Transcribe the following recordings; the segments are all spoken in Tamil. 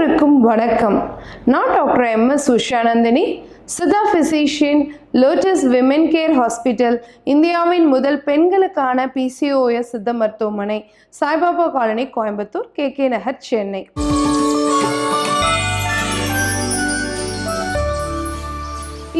அனைவருக்கும் வணக்கம். நான் doctor MS Usha Nandhini, Siddha physician, lotus women care hospital, இந்தியாவின் முதல் பெண்களுக்கான PCOS சித்த மருத்துவமனை, சாய்பாபா காலனி, கோயம்புத்தூர், KK நகர், சென்னை.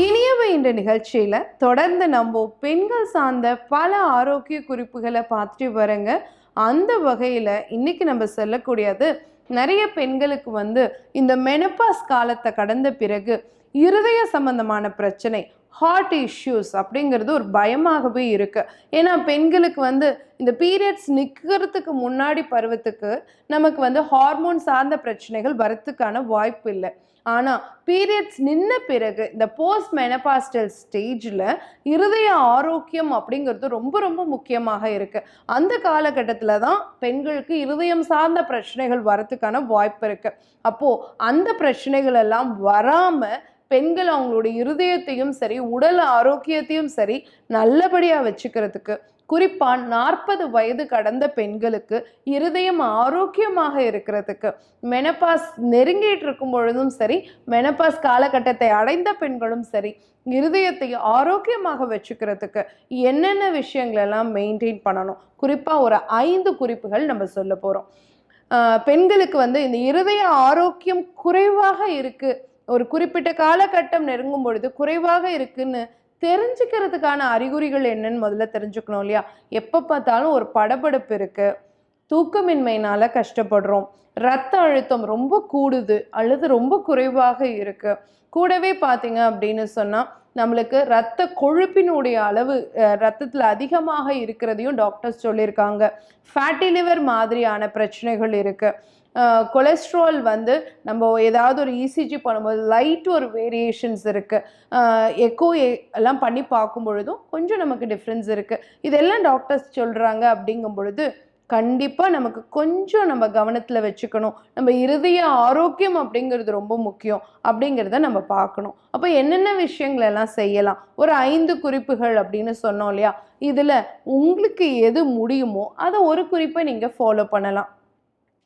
இனியவை என்ற நிகழ்ச்சியில் தொடர்ந்து நம்ம பெண்கள் சார்ந்த பல ஆரோக்கிய குறிப்புகளை பார்த்துட்டு வரங்க. அந்த வகையில் இன்னைக்கு நம்ம சொல்லக்கூடியது, நிறைய பெண்களுக்கு இந்த மெனப்பாஸ் காலத்தை கடந்த பிறகு இருதய சம்பந்தமான பிரச்சனை, ஹார்ட் இஷ்யூஸ் அப்படிங்கிறது ஒரு பயமாகவே இருக்கு. ஏன்னா பெண்களுக்கு இந்த பீரியட்ஸ் நிற்கிறதுக்கு முன்னாடி பருவத்துக்கு நமக்கு ஹார்மோன் சார்ந்த பிரச்சனைகள் வரத்துக்கான வாய்ப்பு இல்லை. ஆனால் பீரியட்ஸ் நின்ன பிறகு இந்த போஸ்ட் மெனபாஸ்டல் ஸ்டேஜில் இருதய ஆரோக்கியம் அப்படிங்கிறது ரொம்ப ரொம்ப முக்கியமாக இருக்குது. அந்த காலகட்டத்தில் தான் பெண்களுக்கு இருதயம் சார்ந்த பிரச்சனைகள் வரத்துக்கான வாய்ப்பு இருக்குது. அப்போது அந்த பிரச்சனைகள் எல்லாம் வராமல் பெண்கள் அவங்களுடைய இருதயத்தையும் சரி, உடல் ஆரோக்கியத்தையும் சரி நல்லபடியாக வச்சுக்கிறதுக்கு, குறிப்பாக 40 வயது கடந்த பெண்களுக்கு இருதயம் ஆரோக்கியமாக இருக்கிறதுக்கு, மெனப்பாஸ் நெருங்கிட்டு இருக்கும் பொழுதும் சரி, மெனப்பாஸ் காலகட்டத்தை அடைந்த பெண்களும் சரி, இருதயத்தை ஆரோக்கியமாக வச்சுக்கிறதுக்கு என்னென்ன விஷயங்களெல்லாம் மெயின்டைன் பண்ணணும், குறிப்பாக ஒரு 5 குறிப்புகள் நம்ம சொல்ல போகிறோம். பெண்களுக்கு இந்த இருதய ஆரோக்கியம் குறைவாக இருக்குது, ஒரு குறிப்பிட்ட காலகட்டம் நெருங்கும் பொழுது குறைவாக இருக்குன்னு தெரிஞ்சுக்கிறதுக்கான அறிகுறிகள் என்னன்னு முதல்ல தெரிஞ்சுக்கணும் இல்லையா? எப்போ பார்த்தாலும் ஒரு படபடப்பு இருக்கு, தூக்கமின்மையினால கஷ்டப்படுறோம், ரத்த அழுத்தம் ரொம்ப கூடுது அல்லது ரொம்ப குறைவாக இருக்கு, கூடவே பார்த்தீங்க அப்படின்னு சொன்னால் நம்மளுக்கு ரத்த கொழுப்பினுடைய அளவு ரத்தத்தில் அதிகமாக இருக்கிறதையும் டாக்டர்ஸ் சொல்லியிருக்காங்க. ஃபேட்டி லிவர் மாதிரியான பிரச்சனைகள் இருக்கு, கொலஸ்ட்ரால் நம்ம ஏதாவது ஒரு ECG பண்ணும்போது லைட் ஒரு வேரியேஷன்ஸ் இருக்குது, எக்கோ எல்லாம் பண்ணி பார்க்கும் பொழுதும் கொஞ்சம் நமக்கு டிஃப்ரென்ஸ் இருக்குது. இதெல்லாம் டாக்டர்ஸ் சொல்கிறாங்க. அப்படிங்கும் பொழுது கண்டிப்பாக நமக்கு கொஞ்சம் நம்ம கவனத்தில் வச்சுக்கணும். நம்ம இருதய ஆரோக்கியம் அப்படிங்கிறது ரொம்ப முக்கியம் அப்படிங்கிறத நம்ம பார்க்கணும். அப்போ என்னென்ன விஷயங்கள் எல்லாம் செய்யலாம், ஒரு 5 குறிப்புகள் அப்படின்னு சொன்னோம் இல்லையா? இதில் உங்களுக்கு எது முடியுமோ அதை ஒரு குறிப்பை நீங்கள் ஃபாலோ பண்ணலாம்.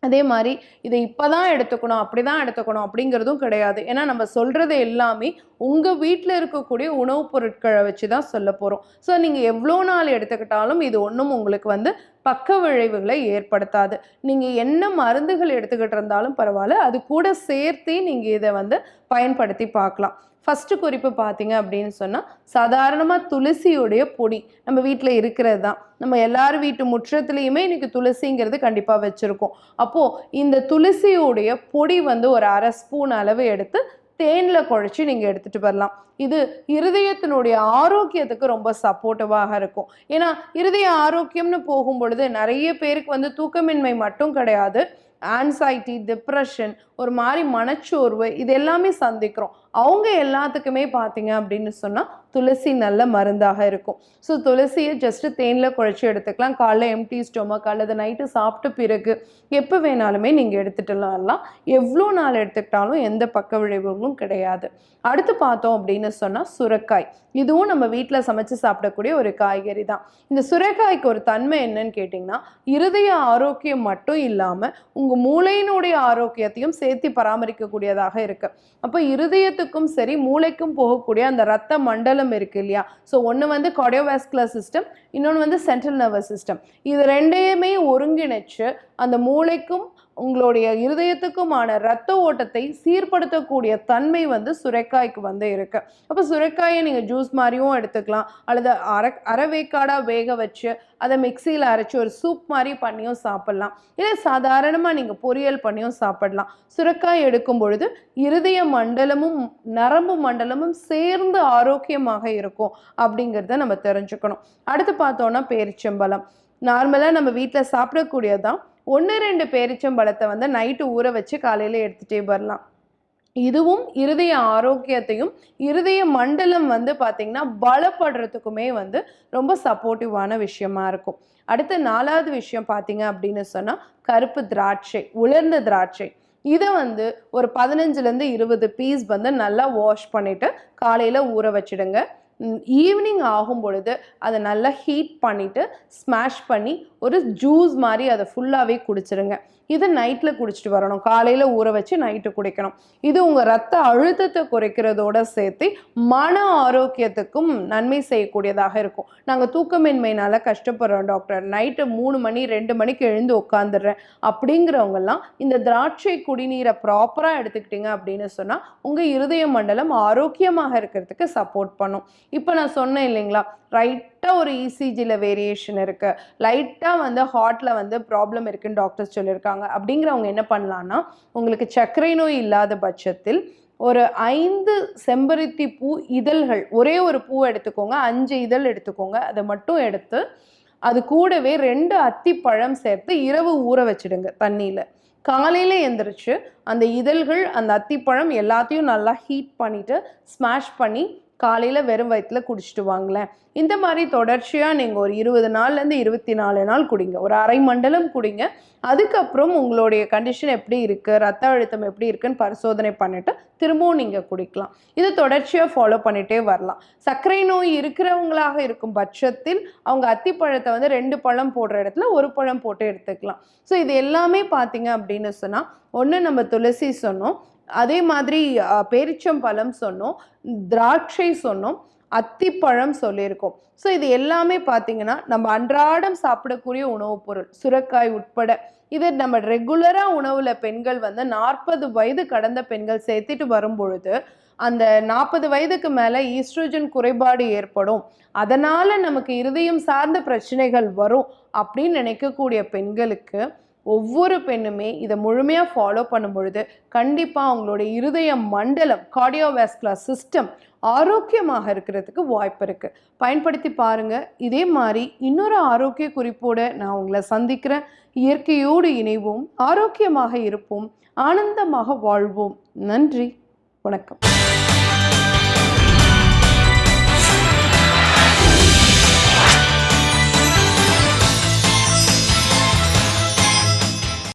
அதே மாதிரி இதை இப்போ தான் எடுத்துக்கணும், அப்படி தான் எடுத்துக்கணும் அப்படிங்கிறதும் கிடையாது. ஏன்னா நம்ம சொல்கிறது எல்லாமே உங்கள் வீட்டில் இருக்கக்கூடிய உணவுப் பொருட்களை வச்சு தான் சொல்ல போகிறோம். ஸோ நீங்கள் எவ்வளோ நாள் எடுத்துக்கிட்டாலும் இது ஒன்றும் உங்களுக்கு பக்க விளைவுகளை ஏற்படுத்தாது. நீங்கள் என்ன மருந்துகள் எடுத்துக்கிட்டு இருந்தாலும் பரவாயில்ல, அது கூட சேர்த்தே நீங்கள் இதை பயன்படுத்தி பார்க்கலாம். ஃபஸ்ட்டு குறிப்பு பார்த்தீங்க அப்படின்னு சொன்னால், சாதாரணமாக துளசியுடைய பொடி நம்ம வீட்டில் இருக்கிறது தான். நம்ம எல்லாரும் வீட்டு முற்றத்துலேயுமே இன்றைக்கி துளசிங்கிறது கண்டிப்பாக வச்சுருக்கோம். அப்போது இந்த துளசியுடைய பொடி ஒரு 1/2 ஸ்பூன் அளவு எடுத்து தேனில் குழச்சி நீங்கள் எடுத்துகிட்டு வரலாம். இது இருதயத்தினுடைய ஆரோக்கியத்துக்கு ரொம்ப சப்போர்ட்டிவாக இருக்கும். ஏன்னா இருதய ஆரோக்கியம்னு போகும் பொழுது நிறைய பேருக்கு தூக்கமின்மை மட்டும் கிடையாது, ஆன்சைட்டி, டிப்ரெஷன், ஒரு மாதிரி மனச்சோர்வு, இது எல்லாமே சந்திக்கிறோம். அவங்க எல்லாத்துக்குமே பார்த்தீங்க அப்படின்னு சொன்னால் துளசி நல்ல மருந்தாக இருக்கும். ஸோ துளசியை ஜஸ்ட்டு தேனில் குழச்சி எடுத்துக்கலாம். காலைல எம்டி ஸ்டொமக் அல்லது நைட்டு சாப்பிட்ட பிறகு எப்போ வேணாலுமே நீங்கள் எடுத்துகிட்டுலாம், எவ்வளோ நாள் எடுத்துக்கிட்டாலும் எந்த பக்க விளைவுகளும் கிடையாது. அடுத்து பார்த்தோம் அப்படின்னு சொன்னால் சுரைக்காய். இதுவும் நம்ம வீட்டில் சமைச்சு சாப்பிடக்கூடிய ஒரு காய்கறி தான். இந்த சுரைக்காய்க்கு ஒரு தன்மை என்னன்னு கேட்டிங்கன்னா, இருதய ஆரோக்கியம் மட்டும் இல்லாமல் உங்கள் மூளையினுடைய ஆரோக்கியத்தையும் சேர்த்து பராமரிக்கக்கூடியதாக இருக்குது. அப்போ இருதயத்துக்கும் சரி மூளைக்கும் போகக்கூடிய அந்த ரத்த மண்டலம் இருக்குது இல்லையா? ஸோ ஒன்று கார்டியோவாஸ்குலர் சிஸ்டம், இன்னொன்று சென்ட்ரல் நர்வஸ் சிஸ்டம். இது ரெண்டையுமே ஒருங்கிணைச்சு அந்த மூளைக்கும் உங்களுடைய இருதயத்துக்குமான ரத்த ஓட்டத்தை சீர்படுத்தக்கூடிய தன்மை சுரைக்காய்க்கு இருக்கு. அப்போ சுரைக்காயை நீங்கள் ஜூஸ் மாதிரியும் எடுத்துக்கலாம், அல்லது அரைவேக்காடாக வேக வச்சு அதை மிக்சியில் அரைச்சி ஒரு சூப் மாதிரி பண்ணியும் சாப்பிட்லாம், இல்லை சாதாரணமாக நீங்கள் பொரியல் பண்ணியும் சாப்பிடலாம். சுரைக்காய் எடுக்கும் பொழுது இருதய மண்டலமும் நரம்பு மண்டலமும் சேர்ந்து ஆரோக்கியமாக இருக்கும் அப்படிங்கிறத நம்ம தெரிஞ்சுக்கணும். அடுத்து பார்த்தோன்னா பேரிச்சம்பழம். நார்மலாக நம்ம வீட்டில் சாப்பிடக்கூடியதான். 1-2 பேரிச்சம்பழத்தை நைட்டு ஊற வச்சு காலையில் எடுத்துகிட்டே வரலாம். இதுவும் இருதய ஆரோக்கியத்தையும் இருதய மண்டலம் பார்த்திங்கன்னா பலப்படுறதுக்குமே ரொம்ப சப்போர்ட்டிவான விஷயமா இருக்கும். அடுத்து 4வது விஷயம் பார்த்தீங்க அப்படின்னு சொன்னால் கருப்பு திராட்சை, உலர்ந்த திராட்சை. இதை ஒரு 15லேருந்து 20 பீஸ் நல்லா வாஷ் பண்ணிவிட்டு காலையில் ஊற வச்சிடுங்க. ஈவினிங் ஆகும் பொழுது அதை நல்லா ஹீட் பண்ணிவிட்டு ஸ்மாஷ் பண்ணி ஒரு ஜூஸ் மாதிரி அதை ஃபுல்லாகவே குடிச்சிருங்க. இதை நைட்டில் குடிச்சிட்டு வரணும். காலையில் ஊற வச்சு நைட்டு குடிக்கணும். இது உங்கள் ரத்த அழுத்தத்தை குறைக்கிறதோட சேர்த்து மன ஆரோக்கியத்துக்கும் நன்மை செய்யக்கூடியதாக இருக்கும். நாங்கள் தூக்கமின்மையினால கஷ்டப்படுறோம் டாக்டர், நைட்டு 3 மணி 2 மணிக்கு எழுந்து உட்காந்துடுறேன் அப்படிங்கிறவங்கெல்லாம் இந்த திராட்சை குடிநீரை ப்ராப்பராக எடுத்துக்கிட்டீங்க அப்படின்னு சொன்னால் உங்கள் இருதய மண்டலம் ஆரோக்கியமாக இருக்கிறதுக்கு சப்போர்ட் பண்ணும். இப்போ நான் சொன்னேன் இல்லைங்களா, ரைட்டாக ஒரு இசிஜியில் வேரியேஷன் இருக்குது, லைட்டாக ஹார்ட்டில் ப்ராப்ளம் இருக்குன்னு டாக்டர்ஸ் சொல்லியிருக்காங்க. அப்படிங்கிறவங்க என்ன பண்ணலான்னா, உங்களுக்கு சர்க்கரை நோய் இல்லாத பட்சத்தில் ஒரு 5 செம்பருத்தி பூ இதழ்கள், ஒரே ஒரு பூ எடுத்துக்கோங்க, 5 இதழ் எடுத்துக்கோங்க, அதை மட்டும் எடுத்து அது கூடவே 2 அத்திப்பழம் சேர்த்து இரவு ஊற வச்சிடுங்க தண்ணியில். காலையில் எந்திரிச்சு அந்த இதழ்கள் அந்த அத்திப்பழம் எல்லாத்தையும் நல்லா ஹீட் பண்ணிவிட்டு ஸ்மாஷ் பண்ணி காலையில் வெறும் வயிற்றில் குடிச்சிட்டு வாங்களேன். இந்த மாதிரி தொடர்ச்சியாக நீங்கள் ஒரு 20 நாள்லேருந்து 24 நாள் குடிங்க, ஒரு அரை மண்டலம் குடிங்க. அதுக்கப்புறம் உங்களுடைய கண்டிஷன் எப்படி இருக்குது, ரத்த அழுத்தம் எப்படி இருக்குன்னு பரிசோதனை பண்ணிவிட்டு திரும்பவும் நீங்கள் குடிக்கலாம். இது தொடர்ச்சியாக ஃபாலோ பண்ணிகிட்டே வரலாம். சர்க்கரை நோய் இருக்கிறவங்களாக இருக்கும் பட்சத்தில் அவங்க அத்திப்பழத்தை 2 பழம் போடுற இடத்துல 1 பழம் போட்டு எடுத்துக்கலாம். ஸோ இது எல்லாமே பார்த்தீங்க அப்படின்னு சொன்னால், ஒன்று நம்ம துளசி சொன்னோம், அதே மாதிரி பேரிச்சம்பழம் சொன்னோம், திராட்சை சொன்னோம், அத்திப்பழம் சொல்லியிருக்கோம். ஸோ இது எல்லாமே பார்த்தீங்கன்னா நம்ம அன்றாடம் சாப்பிடக்கூடிய உணவுப் பொருள், சுரைக்காய் உட்பட. இதை நம்ம ரெகுலராக உணவில் பெண்கள் 40 வயது கடந்த பெண்கள் சேர்த்துட்டு வரும் பொழுது அந்த 40 வயதுக்கு மேலே ஈஸ்ட்ரோஜன் குறைபாடு ஏற்படும், அதனால் நமக்கு இருதயம் சார்ந்த பிரச்சனைகள் வரும் அப்படின்னு நினைக்கக்கூடிய பெண்களுக்கு ஒவ்வொரு பெண்ணுமே இதை முழுமையாக ஃபாலோ பண்ணும் பொழுது கண்டிப்பாக அவங்களோட இருதய மண்டலம், கார்டியோவாஸ்குலர் சிஸ்டம் ஆரோக்கியமாக இருக்கிறதுக்கு வாய்ப்பு இருக்குது. பயன்படுத்தி பாருங்கள். இதே மாதிரி இன்னொரு ஆரோக்கிய குறிப்போடு நான் உங்களை சந்திக்கிறேன். இயற்கையோடு இணைவோம், ஆரோக்கியமாக இருப்போம், ஆனந்தமாக வாழ்வோம். நன்றி, வணக்கம்.